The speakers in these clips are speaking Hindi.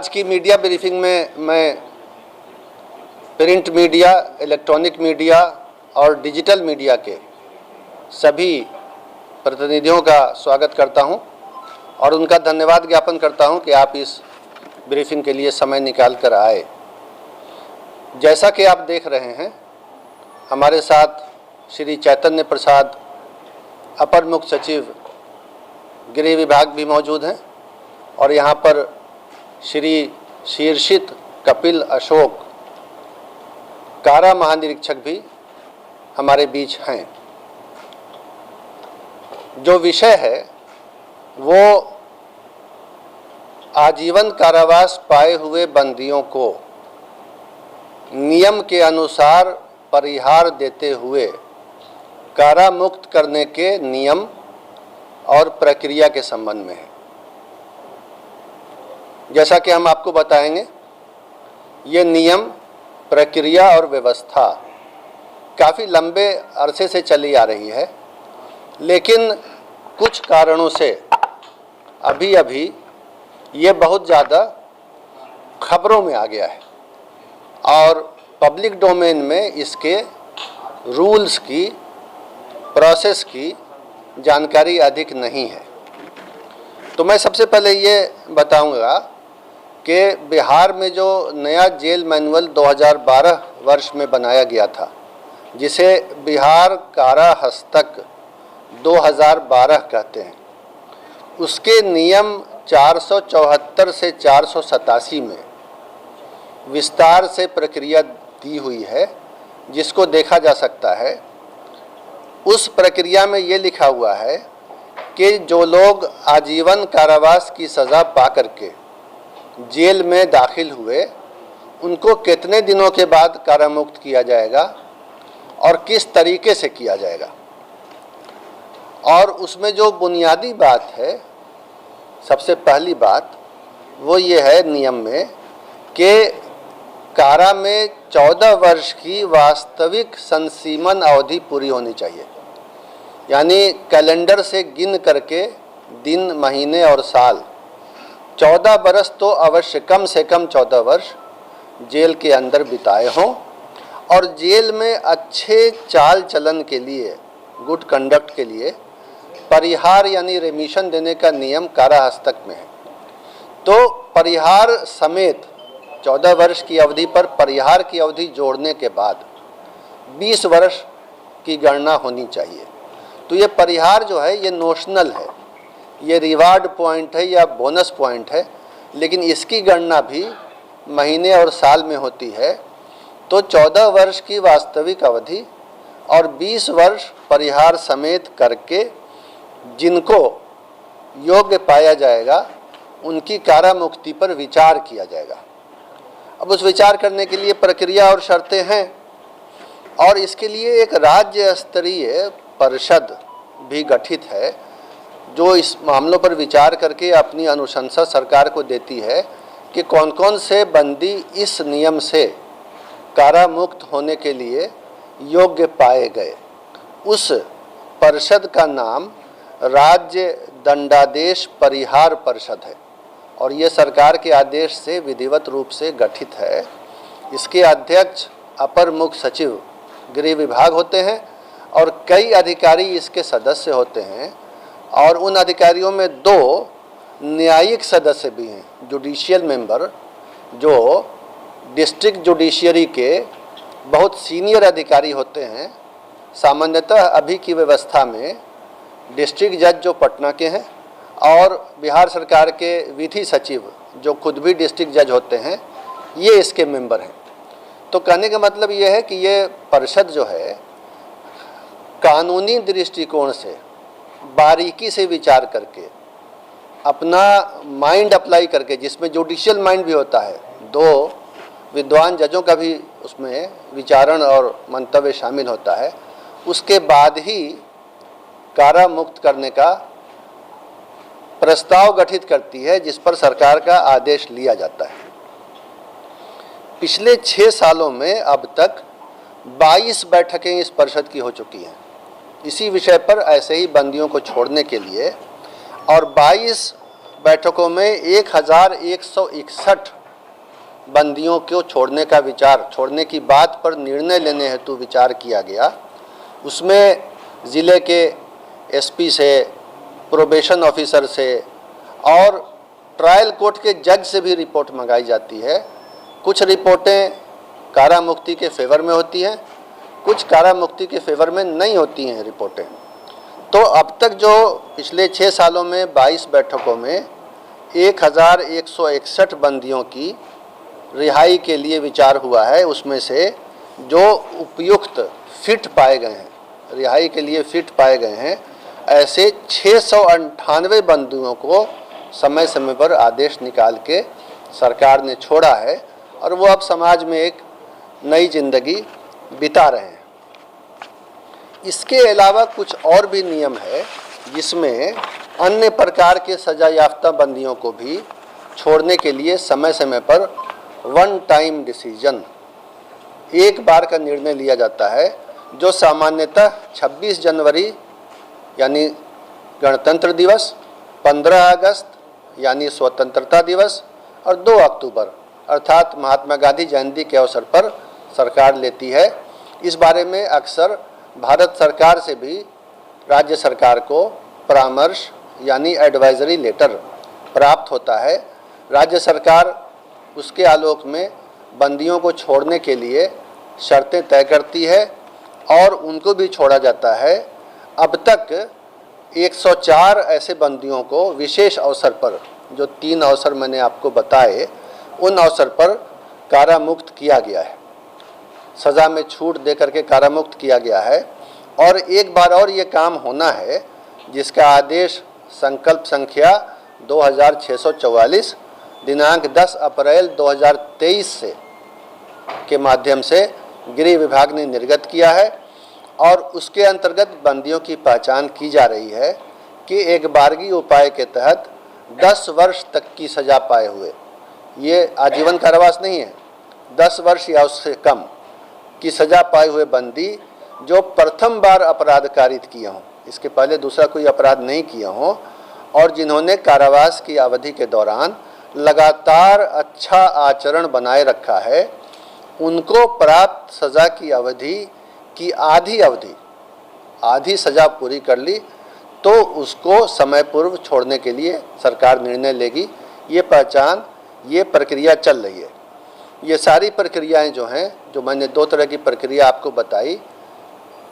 आज की मीडिया ब्रीफिंग में मैं प्रिंट मीडिया, इलेक्ट्रॉनिक मीडिया और डिजिटल मीडिया के सभी प्रतिनिधियों का स्वागत करता हूं और उनका धन्यवाद ज्ञापन करता हूं कि आप इस ब्रीफिंग के लिए समय निकाल कर आए। जैसा कि आप देख रहे हैं, हमारे साथ श्री चैतन्य प्रसाद अपर मुख्य सचिव गृह विभाग भी मौजूद हैं और यहाँ पर श्री शीर्षित कपिल अशोक कारा महानिरीक्षक भी हमारे बीच हैं। जो विषय है वो आजीवन कारावास पाए हुए बंदियों को नियम के अनुसार परिहार देते हुए कारा मुक्त करने के नियम और प्रक्रिया के संबंध में है। जैसा कि हम आपको बताएंगे, ये नियम, प्रक्रिया और व्यवस्था काफ़ी लंबे अरसे से चली आ रही है, लेकिन कुछ कारणों से अभी अभी ये बहुत ज़्यादा खबरों में आ गया है और पब्लिक डोमेन में इसके रूल्स की, प्रोसेस की जानकारी अधिक नहीं है। तो मैं सबसे पहले ये बताऊंगा कि बिहार में जो नया जेल मैनुअल 2012 वर्ष में बनाया गया था, जिसे बिहार कारा हस्तक 2012 कहते हैं, उसके नियम 474 से 487 में विस्तार से प्रक्रिया दी हुई है, जिसको देखा जा सकता है। उस प्रक्रिया में ये लिखा हुआ है कि जो लोग आजीवन कारावास की सज़ा पा करके जेल में दाखिल हुए, उनको कितने दिनों के बाद कारामुक्त किया जाएगा और किस तरीके से किया जाएगा। और उसमें जो बुनियादी बात है, सबसे पहली बात वो ये है नियम में कि कारा में 14 वर्ष की वास्तविक संसीमन अवधि पूरी होनी चाहिए। यानी कैलेंडर से गिन करके दिन, महीने और साल 14 बरस तो अवश्य, कम से कम 14 वर्ष जेल के अंदर बिताए हों और जेल में अच्छे चाल चलन के लिए, गुड कंडक्ट के लिए परिहार यानी रेमिशन देने का नियम कारा हस्तक में है। तो परिहार समेत 14 वर्ष की अवधि पर परिहार की अवधि जोड़ने के बाद 20 वर्ष की गणना होनी चाहिए। तो ये परिहार जो है ये नोशनल है, ये रिवार्ड पॉइंट है या बोनस पॉइंट है, लेकिन इसकी गणना भी महीने और साल में होती है। तो 14 वर्ष की वास्तविक अवधि और 20 वर्ष परिहार समेत करके जिनको योग्य पाया जाएगा, उनकी कारा मुक्ति पर विचार किया जाएगा। अब उस विचार करने के लिए प्रक्रिया और शर्तें हैं और इसके लिए एक राज्य स्तरीय परिषद भी गठित है, जो इस मामलों पर विचार करके अपनी अनुशंसा सरकार को देती है कि कौन कौन से बंदी इस नियम से कारा मुक्त होने के लिए योग्य पाए गए। उस परिषद का नाम राज्य दंडादेश परिहार परिषद है और ये सरकार के आदेश से विधिवत रूप से गठित है। इसके अध्यक्ष अपर मुख्य सचिव गृह विभाग होते हैं और कई अधिकारी इसके सदस्य होते हैं और उन अधिकारियों में 2 न्यायिक सदस्य भी हैं, जुडिशियल मेंबर, जो डिस्ट्रिक्ट जुडिशियरी के बहुत सीनियर अधिकारी होते हैं। सामान्यतः अभी की व्यवस्था में डिस्ट्रिक्ट जज जो पटना के हैं और बिहार सरकार के विधि सचिव जो खुद भी डिस्ट्रिक्ट जज होते हैं, ये इसके मेंबर हैं। तो कहने का मतलब ये है कि ये परिषद जो है कानूनी दृष्टिकोण से बारीकी से विचार करके, अपना माइंड अप्लाई करके, जिसमें जुडिशियल माइंड भी होता है, 2 विद्वान जजों का भी उसमें विचारण और मंतव्य शामिल होता है, उसके बाद ही कारा मुक्त करने का प्रस्ताव गठित करती है, जिस पर सरकार का आदेश लिया जाता है। पिछले 6 सालों में अब तक 22 बैठकें इस परिषद की हो चुकी हैं इसी विषय पर, ऐसे ही बंदियों को छोड़ने के लिए, और 22 बैठकों में 1161 बंदियों को छोड़ने की बात पर निर्णय लेने हेतु विचार किया गया, उसमें ज़िले के एसपी से, प्रोबेशन ऑफिसर से और ट्रायल कोर्ट के जज से भी रिपोर्ट मंगाई जाती है। कुछ रिपोर्टें कारा मुक्ति के फेवर में होती हैं, कुछ कारा मुक्ति के फेवर में नहीं होती हैं रिपोर्टें। तो अब तक जो पिछले 6 सालों में 22 बैठकों में 1161 बंदियों की रिहाई के लिए विचार हुआ है, उसमें से जो उपयुक्त फिट पाए गए हैं, रिहाई के लिए फिट पाए गए हैं, ऐसे 698 बंदियों को समय समय पर आदेश निकाल के सरकार ने छोड़ा है और वो अब समाज में एक नई जिंदगी बिता रहे हैं। इसके अलावा कुछ और भी नियम है जिसमें अन्य प्रकार के सजा याफ्ता बंदियों को भी छोड़ने के लिए समय समय पर वन टाइम डिसीजन, एक बार का निर्णय लिया जाता है, जो सामान्यतः 26 जनवरी यानी गणतंत्र दिवस, 15 अगस्त यानी स्वतंत्रता दिवस और 2 अक्टूबर अर्थात महात्मा गांधी जयंती के अवसर पर सरकार लेती है। इस बारे में अक्सर भारत सरकार से भी राज्य सरकार को परामर्श यानी एडवाइजरी लेटर प्राप्त होता है। राज्य सरकार उसके आलोक में बंदियों को छोड़ने के लिए शर्तें तय करती है और उनको भी छोड़ा जाता है। अब तक 104 ऐसे बंदियों को विशेष अवसर पर, जो 3 अवसर मैंने आपको बताए, उन अवसर पर कारामुक्त किया गया है, सज़ा में छूट दे करके कारामुक्त किया गया है। और एक बार और ये काम होना है जिसका आदेश संकल्प संख्या 2644 दिनांक 10 अप्रैल 2023 से के माध्यम से गृह विभाग ने निर्गत किया है और उसके अंतर्गत बंदियों की पहचान की जा रही है कि एक बारगी उपाय के तहत 10 वर्ष तक की सज़ा पाए हुए, ये आजीवन कारावास नहीं है, 10 वर्ष या उससे कम की सज़ा पाए हुए बंदी जो प्रथम बार अपराध कारित किए हों, इसके पहले दूसरा कोई अपराध नहीं किए हों और जिन्होंने कारावास की अवधि के दौरान लगातार अच्छा आचरण बनाए रखा है, उनको प्राप्त सज़ा की अवधि की आधी सज़ा पूरी कर ली तो उसको समय पूर्व छोड़ने के लिए सरकार निर्णय लेगी। ये पहचान, ये प्रक्रिया चल रही है। ये सारी प्रक्रियाएं जो हैं, जो मैंने 2 तरह की प्रक्रिया आपको बताई,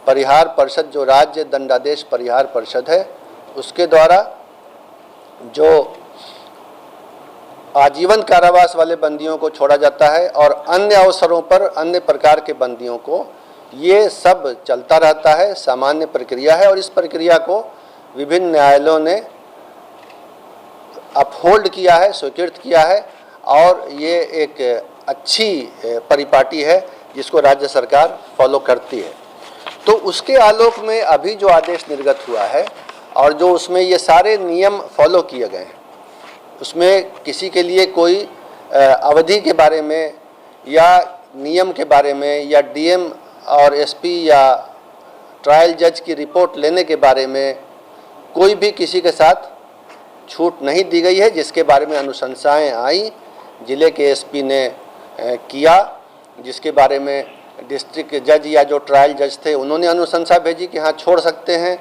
परिहार परिषद जो राज्य दंडादेश परिहार परिषद है उसके द्वारा जो आजीवन कारावास वाले बंदियों को छोड़ा जाता है और अन्य अवसरों पर अन्य प्रकार के बंदियों को, ये सब चलता रहता है, सामान्य प्रक्रिया है और इस प्रक्रिया को विभिन्न न्यायालयों ने अपहोल्ड किया है, स्वीकृत किया है और ये एक अच्छी परिपाटी है जिसको राज्य सरकार फॉलो करती है। तो उसके आलोक में अभी जो आदेश निर्गत हुआ है और जो उसमें ये सारे नियम फॉलो किए गए हैं, उसमें किसी के लिए कोई अवधि के बारे में या नियम के बारे में या डीएम और एसपी या ट्रायल जज की रिपोर्ट लेने के बारे में कोई भी किसी के साथ छूट नहीं दी गई है। जिसके बारे में अनुशंसाएं आई, ज़िले के एसपी ने किया, जिसके बारे में डिस्ट्रिक्ट जज या जो ट्रायल जज थे उन्होंने अनुशंसा भेजी कि हाँ छोड़ सकते हैं।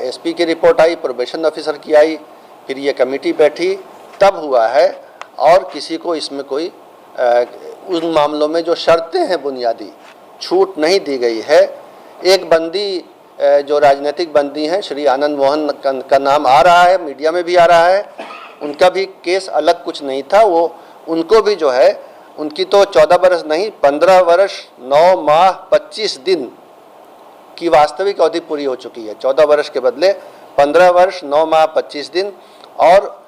एसपी की रिपोर्ट आई, प्रोबेशन ऑफिसर की आई, फिर ये कमेटी बैठी, तब हुआ है और किसी को इसमें कोई उन मामलों में जो शर्तें हैं बुनियादी छूट नहीं दी गई है। एक बंदी जो राजनीतिक बंदी हैं, श्री आनंद मोहन का नाम आ रहा है, मीडिया में भी आ रहा है, उनका भी केस अलग कुछ नहीं था, वो उनको भी जो है उनकी तो 14 वर्ष नहीं 15 वर्ष 9 माह 25 दिन की वास्तविक अवधि पूरी हो चुकी है। 14 वर्ष के बदले 15 वर्ष 9 माह 25 दिन और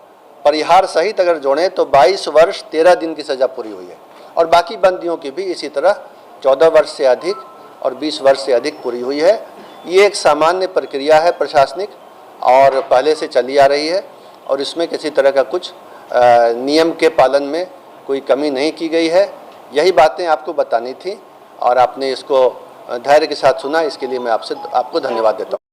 परिहार सहित अगर जोड़ें तो 22 वर्ष 13 दिन की सज़ा पूरी हुई है और बाकी बंदियों की भी इसी तरह 14 वर्ष से अधिक और 20 वर्ष से अधिक पूरी हुई है। ये एक सामान्य प्रक्रिया है प्रशासनिक और पहले से चली आ रही है और इसमें किसी तरह का कुछ नियम के पालन में कोई कमी नहीं की गई है। यही बातें आपको बतानी थी और आपने इसको धैर्य के साथ सुना, इसके लिए मैं आपको धन्यवाद देता हूँ।